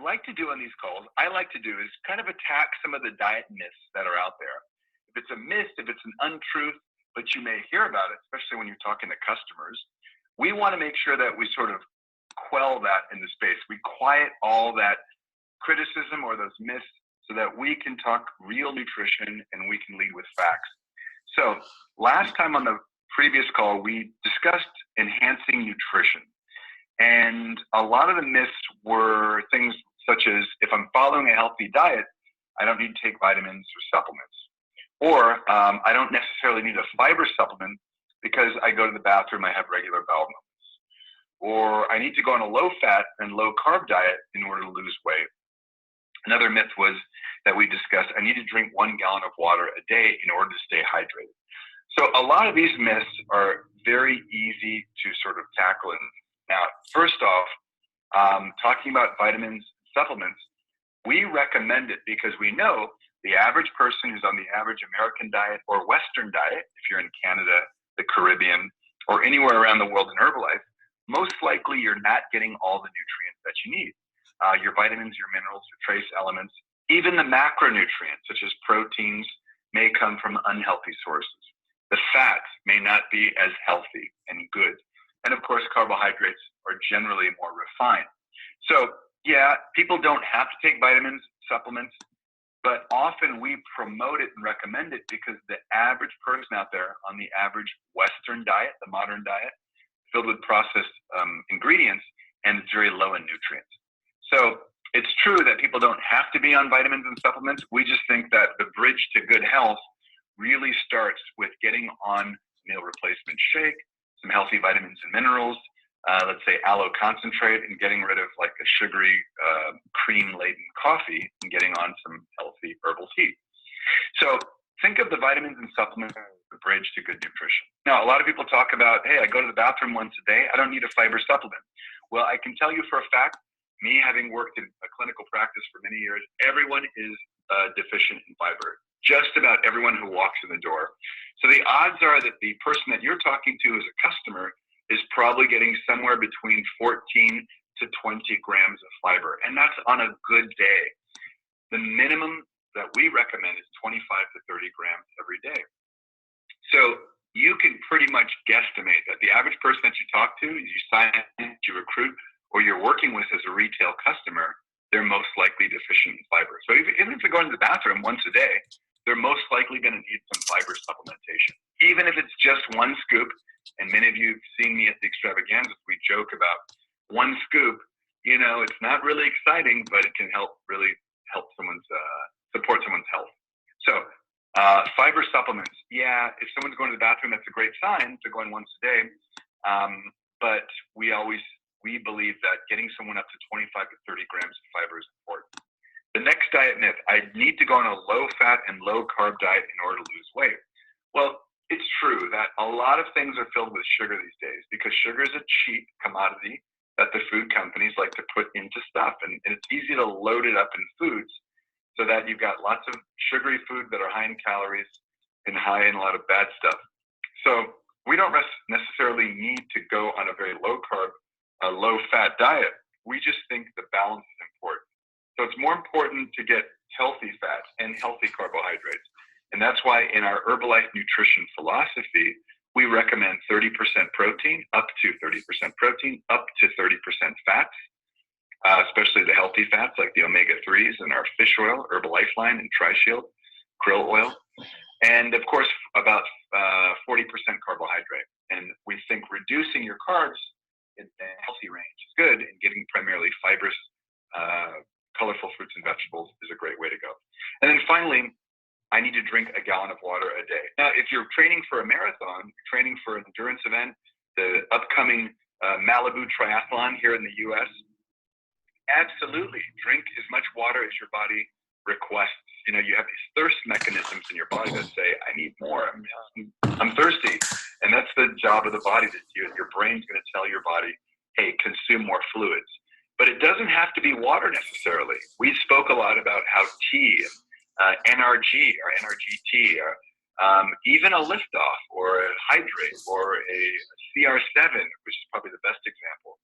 like to do on these calls, is kind of attack some of the diet myths that are out there. If it's a myth, if it's an untruth, but you may hear about it, especially when you're talking to customers, we want to make sure that we sort of quell that in the space. We quiet all that criticism or those myths so that we can talk real nutrition and we can lead with facts. So last time on the previous call, we discussed enhancing nutrition. And a lot of the myths were things such as, if I'm following a healthy diet, I don't need to take vitamins or supplements. Or I don't necessarily need a fiber supplement because I go to the bathroom, I have regular bowel movements. Or I need to go on a low-fat and low-carb diet in order to lose weight. Another myth was that we discussed, I need to drink 1 gallon of water a day in order to stay hydrated. So a lot of these myths are very easy to sort of tackle. Now, first off, talking about vitamins, supplements, we recommend it because we know the average person who's on the average American diet or Western diet, if you're in Canada, the Caribbean, or anywhere around the world in Herbalife, most likely you're not getting all the nutrients that you need. Your vitamins, your minerals, your trace elements, even the macronutrients, such as proteins, may come from unhealthy sources. The fats may not be as healthy and good. And of course, carbohydrates are generally more refined. So yeah, people don't have to take vitamins, supplements, but often we promote it and recommend it because the average person out there on the average Western diet, the modern diet, filled with processed ingredients, and it's very low in nutrients. So it's true that people don't have to be on vitamins and supplements. We just think that the bridge to good health really starts with getting on meal replacement shake, some healthy vitamins and minerals, let's say aloe concentrate, and getting rid of like a sugary cream-laden coffee and getting on some healthy herbal tea. So think of the vitamins and supplements as the bridge to good nutrition. Now, a lot of people talk about, hey, I go to the bathroom once a day, I don't need a fiber supplement. Well, I can tell you for a fact, me having worked in a clinical practice for many years, everyone is deficient in fiber. Just about everyone who walks in the door. So the odds are that the person that you're talking to as a customer is probably getting somewhere between 14 to 20 grams of fiber. And that's on a good day. The minimum that we recommend is 25 to 30 grams every day. So you can pretty much guesstimate that the average person that you talk to, you sign in, you recruit, or you're working with as a retail customer, they're most likely deficient in fiber. So even if they're going to the bathroom once a day, they're most likely going to need some fiber supplementation. Even if it's just 1 scoop, and many of you have seen me at the extravaganzas, we joke about 1 scoop, you know, it's not really exciting, but it can really help support someone's health. So fiber supplements, yeah, if someone's going to the bathroom, that's a great sign to go in once a day. But we believe that getting someone up to 25 to 30 grams of fiber is important. The next diet myth, I need to go on a low-fat and low-carb diet in order to lose weight. Well, it's true that a lot of things are filled with sugar these days because sugar is a cheap commodity that the food companies like to put into stuff. And it's easy to load it up in foods so that you've got lots of sugary food that are high in calories and high in a lot of bad stuff. So we don't necessarily need to go on a very low-carb, low-fat diet. We just think the balance is important. So it's more important to get healthy fats and healthy carbohydrates. And that's why in our Herbalife nutrition philosophy, we recommend 30% protein, up to 30% protein, up to 30% fats, especially the healthy fats like the omega-3s and our fish oil, Herbalife line, and Tri-Shield, krill oil. And of course, about 40% carbohydrate. And we think reducing your carbs in a healthy range is good, and getting primarily fibrous, colorful fruits and vegetables is a great way to go. And then finally, I need to drink a gallon of water a day. Now, if you're training for a marathon, you're training for an endurance event, the upcoming Malibu Triathlon here in the U.S., absolutely drink as much water as your body requests. You know, you have these thirst mechanisms in your body that say, I need more, I'm thirsty. And that's the job of the body. That your brain's going to tell your body, hey, consume more fluids. But it doesn't have to be water necessarily. We spoke a lot about how tea, NRG or NRGT, or even a liftoff or a hydrate or a CR7, which is probably the best example.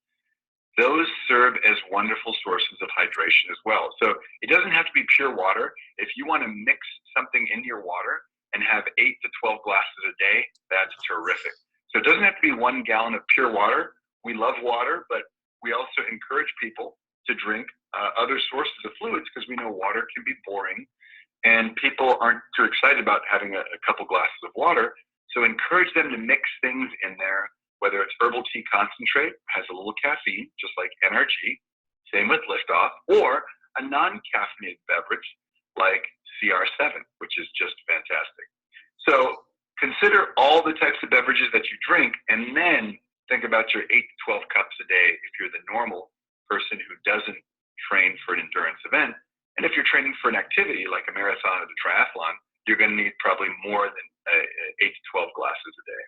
those serve as wonderful sources of hydration as well. So it doesn't have to be pure water. If you want to mix something in your water and have 8 to 12 glasses a day, that's terrific. So it doesn't have to be 1 gallon of pure water. We love water, but we also encourage people to drink other sources of fluids because we know water can be boring and people aren't too excited about having a couple glasses of water. So encourage them to mix things in there, whether it's herbal tea concentrate, has a little caffeine, just like NRG, same with Liftoff, or a non-caffeinated beverage like CR7, which is just fantastic. So consider all the types of beverages that you drink, and then think about your 8 to 12 cups a day if you're the normal person who doesn't train for an endurance event. And if you're training for an activity like a marathon or the triathlon, you're going to need probably more than 8 to 12 glasses a day.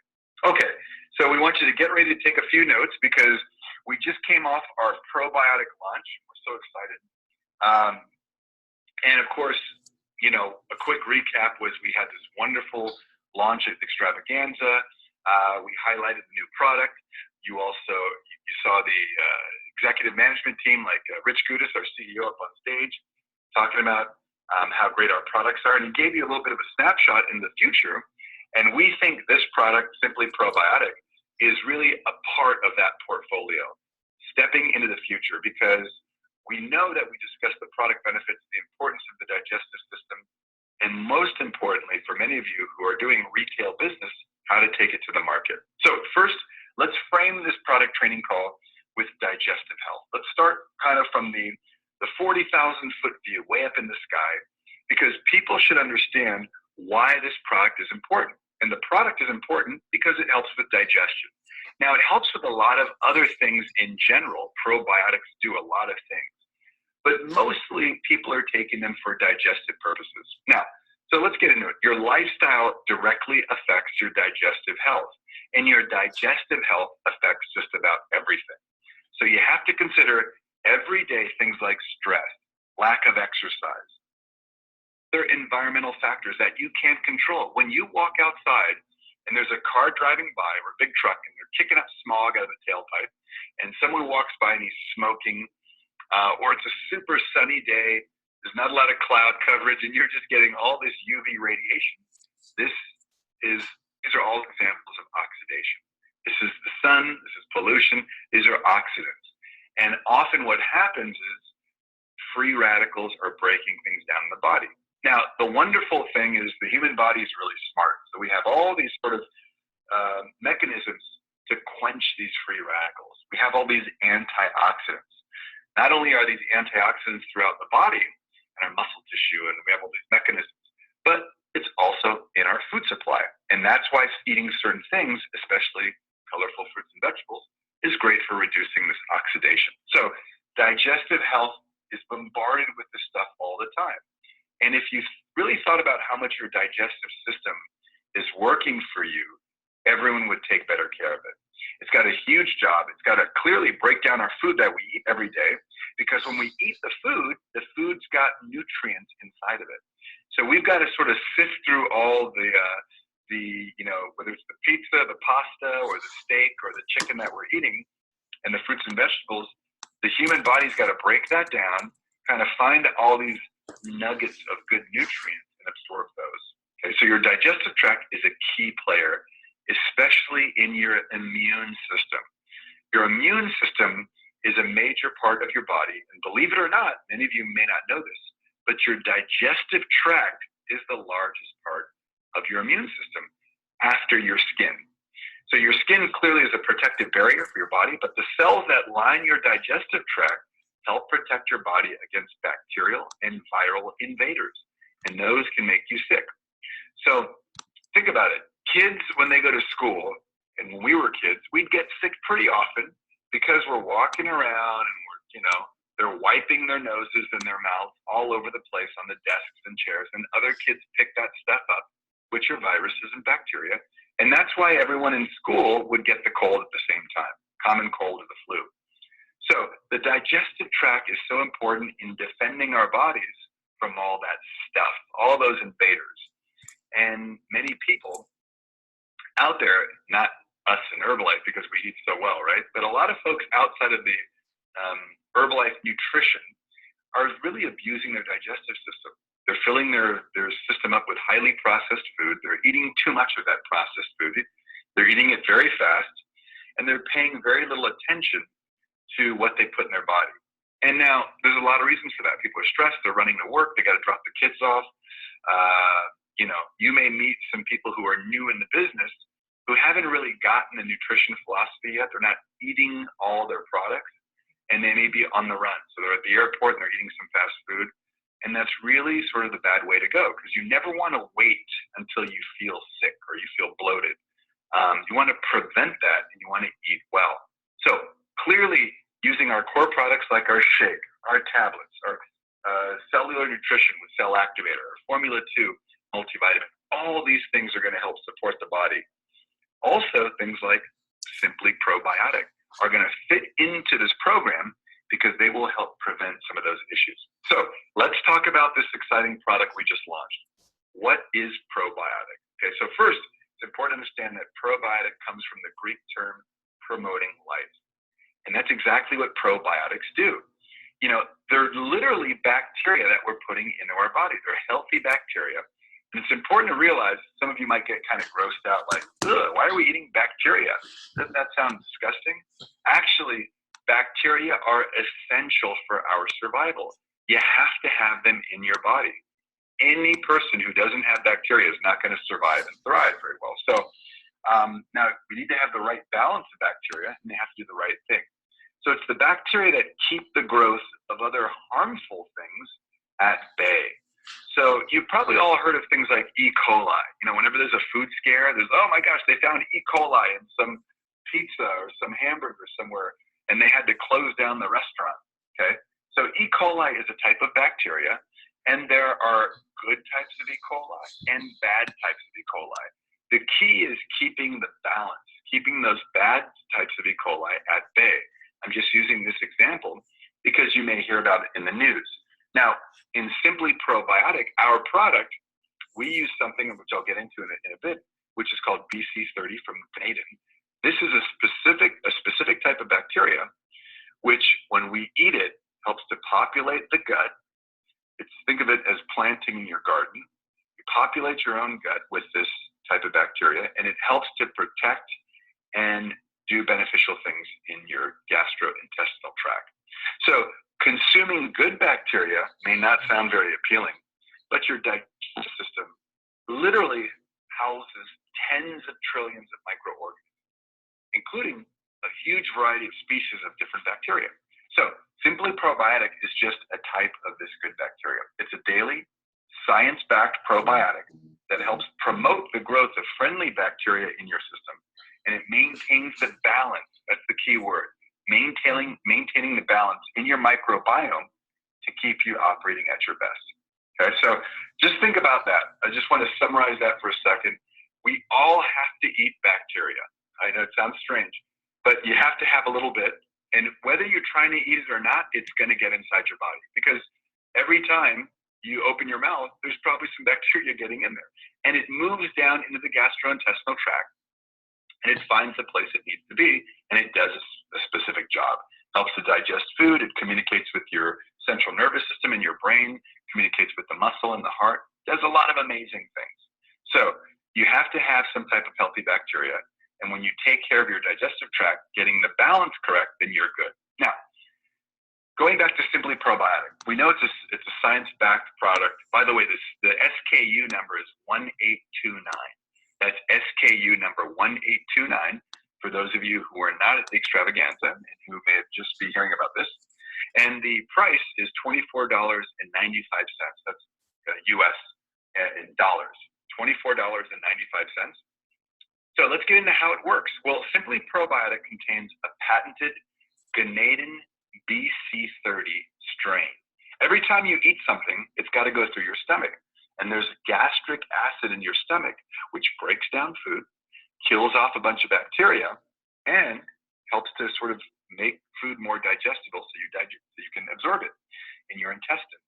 Okay, so we want you to get ready to take a few notes because we just came off our probiotic launch. We're so excited. And of course, you know, a quick recap was we had this wonderful launch at Extravaganza. We highlighted the new product. You saw the executive management team like Rich Gudis, our CEO, up on stage talking about how great our products are. And he gave you a little bit of a snapshot in the future. And we think this product, Simply Probiotic, is really a part of that portfolio, stepping into the future, because we know that we discussed the product benefits, the importance of the digestive system, and most importantly, for many of you who are doing retail business, how to take it to the market. So first, let's frame this product training call with digestive health. Let's start kind of from the 40,000-foot view, way up in the sky, because people should understand why this product is important. And the product is important because it helps with digestion. Now, it helps with a lot of other things in general. Probiotics do a lot of things. But mostly, people are taking them for digestive purposes. Now, so let's get into it. Your lifestyle directly affects your digestive health. And your digestive health affects just about everything. So you have to consider everyday things like stress, lack of exercise, other environmental factors that you can't control. When you walk outside and there's a car driving by or a big truck and they're kicking up smog out of the tailpipe and someone walks by and he's smoking, or it's a super sunny day, there's not a lot of cloud coverage and you're just getting all this UV radiation, these are all examples of oxidation. This is the sun, this is pollution, these are oxidants. And often what happens is free radicals are breaking things down in the body. Now, the wonderful thing is the human body is really smart. So we have all these sort of mechanisms to quench these free radicals. We have all these antioxidants. Not only are these antioxidants throughout the body and our muscle tissue, and we have all these mechanisms, but it's also in our food supply. And that's why eating certain things, especially colorful fruits and vegetables, is great for reducing this oxidation. So digestive health is bombarded with this stuff all the time. And if you really thought about how much your digestive system is working for you, everyone would take better care of it. It's got a huge job. It's got to clearly break down our food that we eat every day, because when we eat the food's got nutrients inside of it. So we've got to sort of sift through all the whether it's the pizza, the pasta, or the steak, or the chicken that we're eating, and the fruits and vegetables. The human body's got to break that down, kind of find all these nuggets of good nutrients and absorb those. Okay, so your digestive tract is a key player, especially in your immune system. Your immune system is a major part of your body, and believe it or not, many of you may not know this, but your digestive tract is the largest part of your immune system after your skin. So your skin clearly is a protective barrier for your body, but the cells that line your digestive tract help protect your body against bacterial and viral invaders, and those can make you sick. So think about it. Kids, when they go to school, and when we were kids, we'd get sick pretty often because we're walking around and they're wiping their noses and their mouths all over the place on the desks and chairs, and other kids pick that stuff up, which are viruses and bacteria. And that's why everyone in school would get the cold at the same time, common cold or the flu. So the digestive tract is so important in defending our bodies from all that stuff, all those invaders. And many people out there, not us in Herbalife because we eat so well, right? But a lot of folks outside of the Herbalife Nutrition are really abusing their digestive system. They're filling their system up with highly processed food. They're eating too much of that processed food. They're eating it very fast, and they're paying very little attention to what they put in their body. And now there's a lot of reasons for that. People are stressed. They're running to work. They got to drop the kids off. You may meet some people who are new in the business who haven't really gotten a nutrition philosophy yet. They're not eating all their products, and they may be on the run. So they're at the airport and they're eating some fast food. And that's really sort of the bad way to go, because you never want to wait until you feel sick or you feel bloated. You want to prevent that, and you want to eat well. So clearly, using our core products like our shake, our tablets, our cellular nutrition with Cell Activator, our Formula 2 multivitamin, all these things are going to help support the body. Also, things like Simply Probiotic are going to fit into this program because they will help prevent some of those issues. So let's talk about this exciting product we just launched. What is probiotic? Okay, so first, it's important to understand that probiotic comes from the Greek term promoting life. And that's exactly what probiotics do. They're literally bacteria that we're putting into our body. They're healthy bacteria. And it's important to realize, some of you might get kind of grossed out, like, ugh, why are we eating bacteria? Doesn't that sound disgusting? Actually, bacteria are essential for our survival. You have to have them in your body. Any person who doesn't have bacteria is not going to survive and thrive very well. So now we need to have the right balance of bacteria, and they have to do the right thing. So it's the bacteria that keep the growth of other harmful things at bay. So you've probably all heard of things like E. coli. Whenever there's a food scare, there's, oh my gosh, they found E. coli in some pizza or some hamburger somewhere, and they had to close down the restaurant. Okay, so E. coli is a type of bacteria, and there are good types of E. coli and bad types of E. coli. The key is keeping the balance, keeping those bad types of E. coli at bay. I'm just using this example because you may hear about it in the news. Now, in Simply Probiotic, our product, we use something which I'll get into in a bit, which is called BC30 from Gratton. This is a specific type of bacteria, which when we eat it, helps to populate the gut. Think of it as planting in your garden. You populate your own gut with this type of bacteria, and it helps to protect and do beneficial things in your gastrointestinal tract. So consuming good bacteria may not sound very appealing, but your digestive system literally houses tens of trillions of microorganisms, including a huge variety of species of different bacteria. So Simply Probiotic is just a type of this good bacteria. It's a daily, science-backed probiotic that helps promote the growth of friendly bacteria in your system, and it maintains the balance. That's the key word. Maintaining the balance in your microbiome to keep you operating at your best. Okay, so just think about that. I just want to summarize that for a second. We all have to eat bacteria. I know it sounds strange, but you have to have a little bit. And whether you're trying to eat it or not, it's going to get inside your body, because every time you open your mouth, there's probably some bacteria getting in there. And it moves down into the gastrointestinal tract, and it finds the place it needs to be, and it does a specific job. Helps to digest food. It communicates with your central nervous system and your brain, communicates with the muscle and the heart, does a lot of amazing things. So you have to have some type of healthy bacteria, and when you take care of your digestive tract, getting the balance correct, then you're good. Now, going back to Simply Probiotic, we know it's a science-backed product. By the way, the SKU number is 1829. That's SKU number 1829 for those of you who are not at the extravaganza and who may just be hearing about this. And the price is $24.95. That's US in dollars, $24.95. So let's get into how it works. Well, Simply Probiotic contains a patented Gratton BC30 strain. Every time you eat something, it's got to go through your stomach. And there's gastric acid in your stomach, which breaks down food, kills off a bunch of bacteria, and helps to sort of make food more digestible so you can absorb it in your intestine.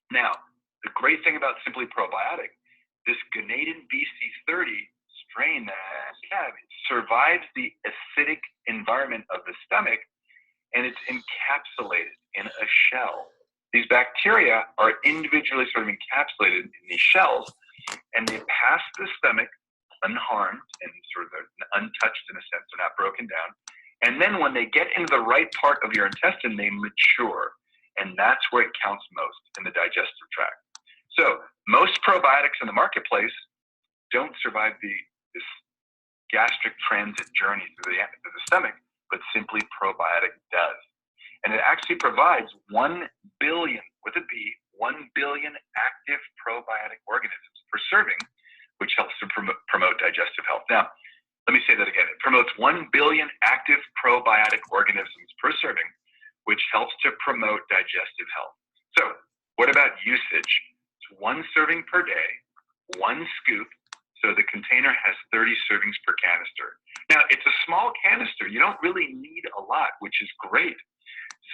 Now, the great thing about Simply Probiotic, this Gratton BC30 strain that I have, it survives the acidic environment of the stomach, and it's encapsulated in a shell. These bacteria are individually sort of encapsulated in these shells, and they pass the stomach unharmed and sort of untouched in a sense. They're not broken down. And then when they get into the right part of your intestine, they mature. And that's where it counts most, in the digestive tract. So most probiotics in the marketplace don't survive this gastric transit journey through the stomach, but Simply Probiotic does. And it actually provides 1 billion, with a B, 1 billion active probiotic organisms per serving, which helps to promote digestive health. Now, let me say that again. It promotes 1 billion active probiotic organisms per serving, which helps to promote digestive health. So what about usage? It's 1 serving per day, 1 scoop. So the container has 30 servings per canister. Now, it's a small canister. You don't really need a lot, which is great.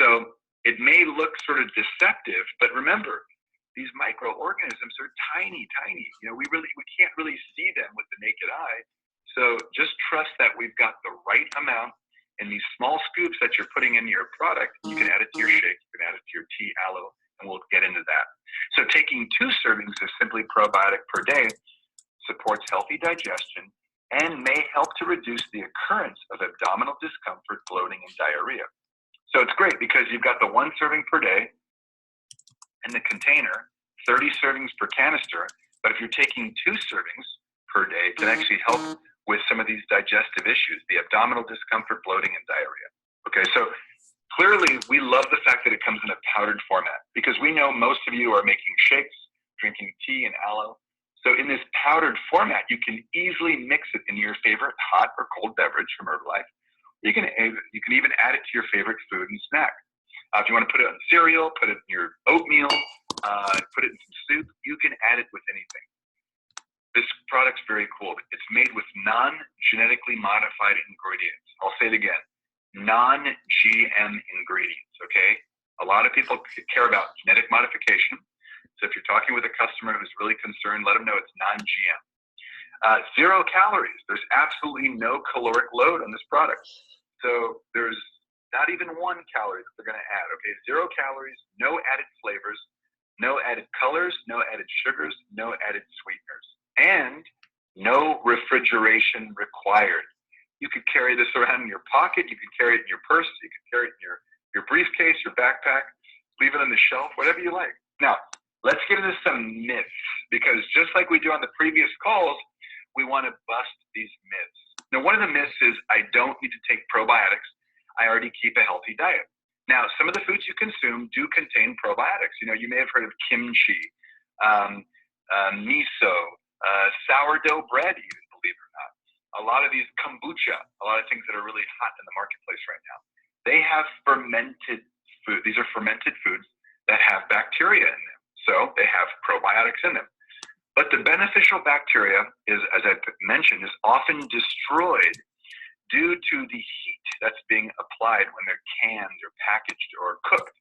So it may look sort of deceptive, but remember, these microorganisms are tiny, tiny. We can't really see them with the naked eye. So just trust that we've got the right amount in these small scoops that you're putting in your product. You can add it to your shake, you can add it to your tea, aloe, and we'll get into that. So taking 2 servings of Simply Probiotic per day supports healthy digestion and may help to reduce the occurrence of abdominal discomfort, bloating, and diarrhea. So it's great because you've got the 1 serving per day in the container, 30 servings per canister, but if you're taking 2 servings per day, it can actually help with some of these digestive issues, the abdominal discomfort, bloating, and diarrhea. Okay, so clearly we love the fact that it comes in a powdered format because we know most of you are making shakes, drinking tea and aloe. So in this powdered format, you can easily mix it in your favorite hot or cold beverage from Herbalife. You can even add it to your favorite food and snack. If you want to put it on cereal, put it in your oatmeal, put it in some soup, you can add it with anything. This product's very cool. It's made with non-genetically modified ingredients. I'll say it again, non-GM ingredients, okay? A lot of people care about genetic modification. So if you're talking with a customer who's really concerned, let them know it's non-GM. 0 calories. There's absolutely no caloric load on this product. So there's not even 1 calorie that they're going to add, okay? 0 calories, no added flavors, no added colors, no added sugars, no added sweeteners, and no refrigeration required. You could carry this around in your pocket, you could carry it in your purse, you could carry it in your briefcase, your backpack, leave it on the shelf, whatever you like. Now, let's get into some myths, because just like we do on the previous calls, we want to bust these myths. Now, one of the myths is, I don't need to take probiotics. I already keep a healthy diet. Now, some of the foods you consume do contain probiotics. You may have heard of kimchi, miso, sourdough bread even, believe it or not. A lot of these kombucha, a lot of things that are really hot in the marketplace right now, they have fermented food. These are fermented foods that have bacteria in them. So they have probiotics in them. But the beneficial bacteria is, as I mentioned, is often destroyed due to the heat that's being applied when they're canned or packaged or cooked.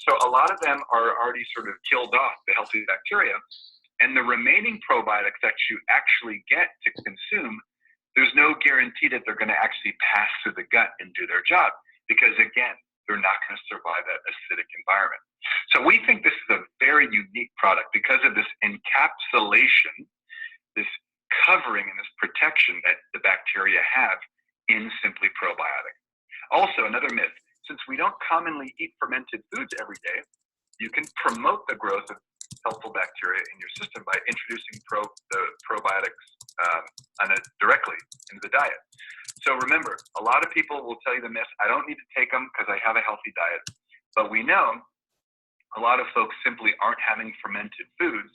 So a lot of them are already sort of killed off, the healthy bacteria, and the remaining probiotics that you actually get to consume, there's no guarantee that they're going to actually pass through the gut and do their job, because again, they're not going to survive that acidic environment. So we think this is a very unique product because of this encapsulation, this covering and this protection that the bacteria have in Simply Probiotic. Also, another myth, since we don't commonly eat fermented foods every day, you can promote the growth of helpful bacteria in your system by introducing the probiotics directly into the diet. So remember, a lot of people will tell you the myth, I don't need to take them because I have a healthy diet. But we know a lot of folks simply aren't having fermented foods,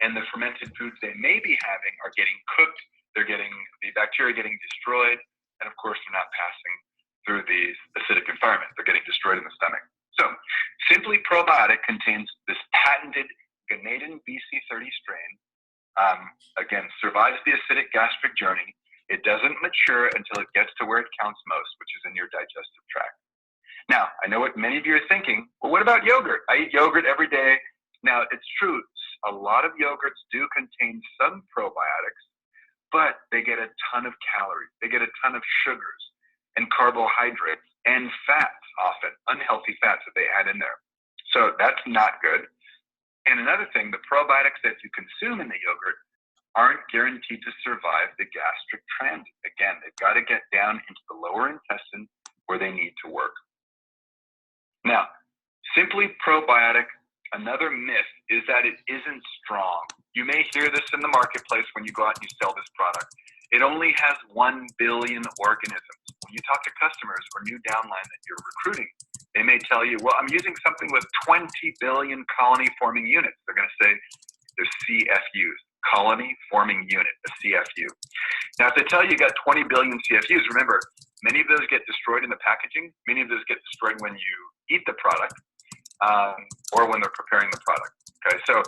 and the fermented foods they may be having are getting cooked, they're getting the bacteria getting destroyed, and of course they're not passing through the acidic environment. They're getting destroyed in the stomach. So Simply Probiotic contains this patented Gratton BC30 strain. Again, survives the acidic gastric journey. It doesn't mature until it gets to where it counts most, which is in your digestive tract. Now, I know what many of you are thinking, well, what about yogurt? I eat yogurt every day. Now, it's true. A lot of yogurts do contain some probiotics, but they get a ton of calories. They get a ton of sugars and carbohydrates and fats, often unhealthy fats that they add in there. So that's not good. And another thing, the probiotics that you consume in the yogurt aren't guaranteed to survive the gastric transit. Again, they've got to get down into the lower intestine where they need to work. Now, Simply Probiotic, another myth is that it isn't strong. You may hear this in the marketplace when you go out and you sell this product. It only has 1 billion organisms. When you talk to customers or new downline that you're recruiting, they may tell you, well, I'm using something with 20 billion colony-forming units. They're going to say they're CFUs, colony-forming unit, a CFU. Now, if they tell you you got 20 billion CFUs, remember, many of those get destroyed in the packaging. Many of those get destroyed when you eat the product or when they're preparing the product. Okay, so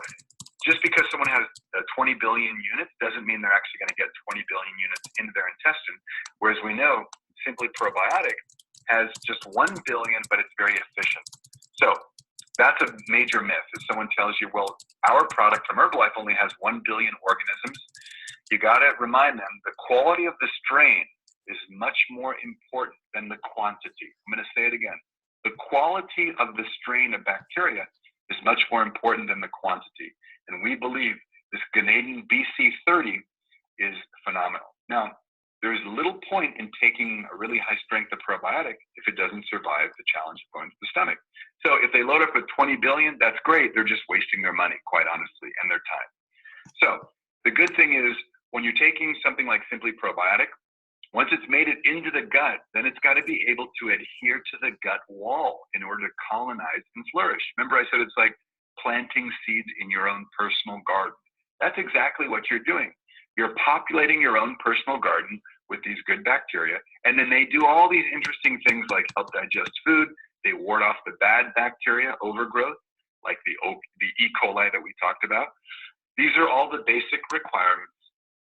just because someone has 20 billion units doesn't mean they're actually going to get 20 billion units into their intestine. Whereas we know Simply Probiotic has just 1 billion, but it's very efficient. So that's a major myth. If someone tells you, well, our product from Herbalife only has 1 billion organisms, you got to remind them the quality of the strain is much more important than the quantity. I'm going to say it again. The quality of the strain of bacteria is much more important than the quantity. And we believe this Gratton BC30 is phenomenal. Now, there's little point in taking a really high strength of probiotic if it doesn't survive the challenge of going to the stomach. So if they load up with 20 billion, that's great. They're just wasting their money, quite honestly, and their time. So the good thing is when you're taking something like Simply Probiotic, once it's made it into the gut, then it's got to be able to adhere to the gut wall in order to colonize and flourish. Remember I said it's like planting seeds in your own personal garden. That's exactly what you're doing. You're populating your own personal garden with these good bacteria, and then they do all these interesting things like help digest food. They ward off the bad bacteria, overgrowth, like the E. coli that we talked about. These are all the basic requirements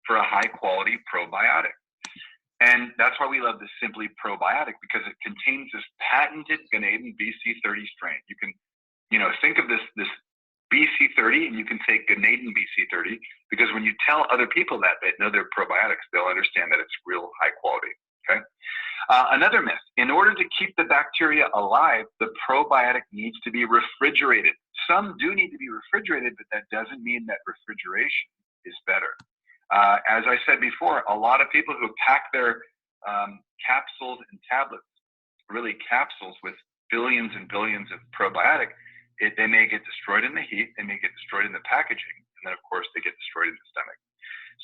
for a high-quality probiotic. And that's why we love the Simply Probiotic, because it contains this patented Gratton BC30 strain. You can, think of this BC30, and you can say Gratton BC30, because when you tell other people that they know they're probiotics, they'll understand that it's real high quality. Okay. Another myth: in order to keep the bacteria alive, the probiotic needs to be refrigerated. Some do need to be refrigerated, but that doesn't mean that refrigeration is better. As I said before, a lot of people who pack their capsules and tablets, really capsules with billions and billions of probiotic, they may get destroyed in the heat, they may get destroyed in the packaging, and then of course they get destroyed in the stomach.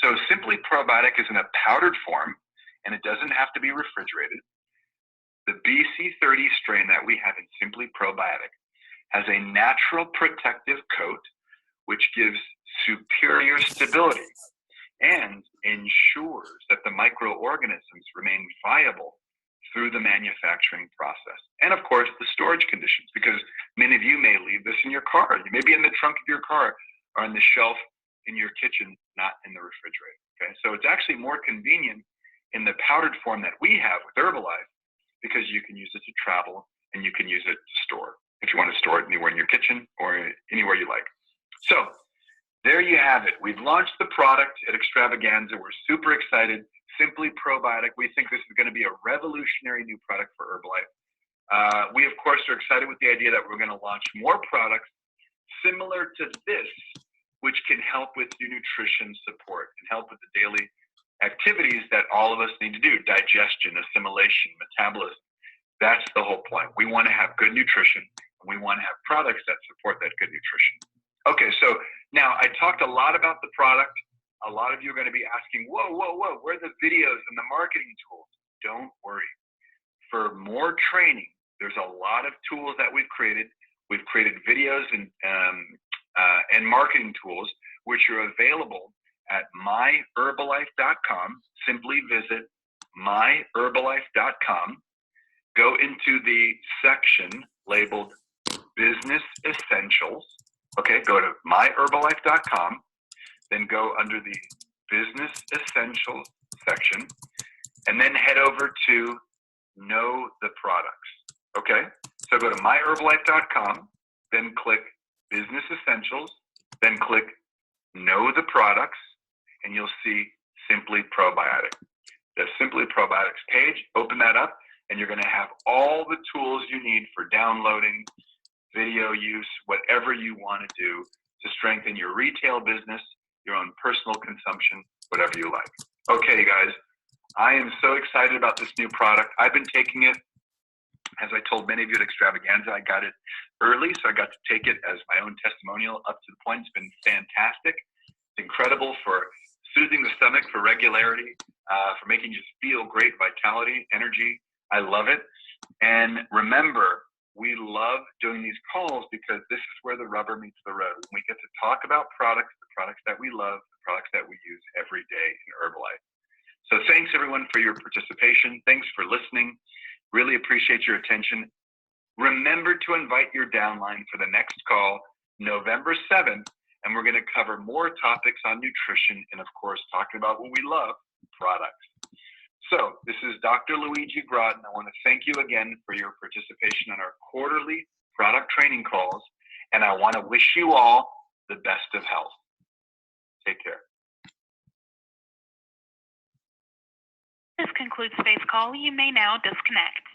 So Simply Probiotic is in a powdered form, and it doesn't have to be refrigerated. The BC30 strain that we have in Simply Probiotic has a natural protective coat, which gives superior stability and ensures that the microorganisms remain viable through the manufacturing process. And of course, the storage conditions, because many of you may leave this in your car. You may be in the trunk of your car or on the shelf in your kitchen, not in the refrigerator. Okay, so it's actually more convenient in the powdered form that we have with Herbalife, because you can use it to travel and you can use it to store if you want to store it anywhere in your kitchen or anywhere you like. So there you have it. We've launched the product at Extravaganza. We're super excited. Simply Probiotic. We think this is going to be a revolutionary new product for Herbalife. We, of course, are excited with the idea that we're going to launch more products similar to this, which can help with your nutrition support and help with the daily activities that all of us need to do: digestion, assimilation, metabolism. That's the whole point. We want to have good nutrition, and we want to have products that support that good nutrition. Okay, so now I talked a lot about the product. A lot of you are going to be asking, whoa, where are the videos and the marketing tools? Don't worry. For more training, there's a lot of tools that we've created. We've created videos and marketing tools, which are available at myherbalife.com. Simply visit myherbalife.com. Go into the section labeled Business Essentials. Okay, go to myherbalife.com. Then go under the Business Essentials section, and then head over to Know the Products. Okay, so go to myherbalife.com, then click Business Essentials, then click Know the Products, and you'll see Simply Probiotic. The Simply Probiotics page, open that up, and you're going to have all the tools you need for downloading, video use, whatever you want to do to strengthen your retail business, your own personal consumption, whatever you like. Okay, guys, I am so excited about this new product. I've been taking it, as I told many of you at Extravaganza. I got it early, so I got to take it as my own testimonial up to the point. It's been fantastic. It's incredible for soothing the stomach, for regularity, for making you feel great, vitality, energy. I love it. And remember, we love doing these calls because this is where the rubber meets the road. We get to talk about products, the products that we love, the products that we use every day in Herbalife. So thanks everyone for your participation. Thanks for listening. Really appreciate your attention. Remember to invite your downline for the next call, November 7th, and we're going to cover more topics on nutrition and, of course, talking about what we love, products. So this is Dr. Luigi Gratton. I want to thank you again for your participation on our quarterly product training calls, and I want to wish you all the best of health. Take care. This concludes today's call. You may now disconnect.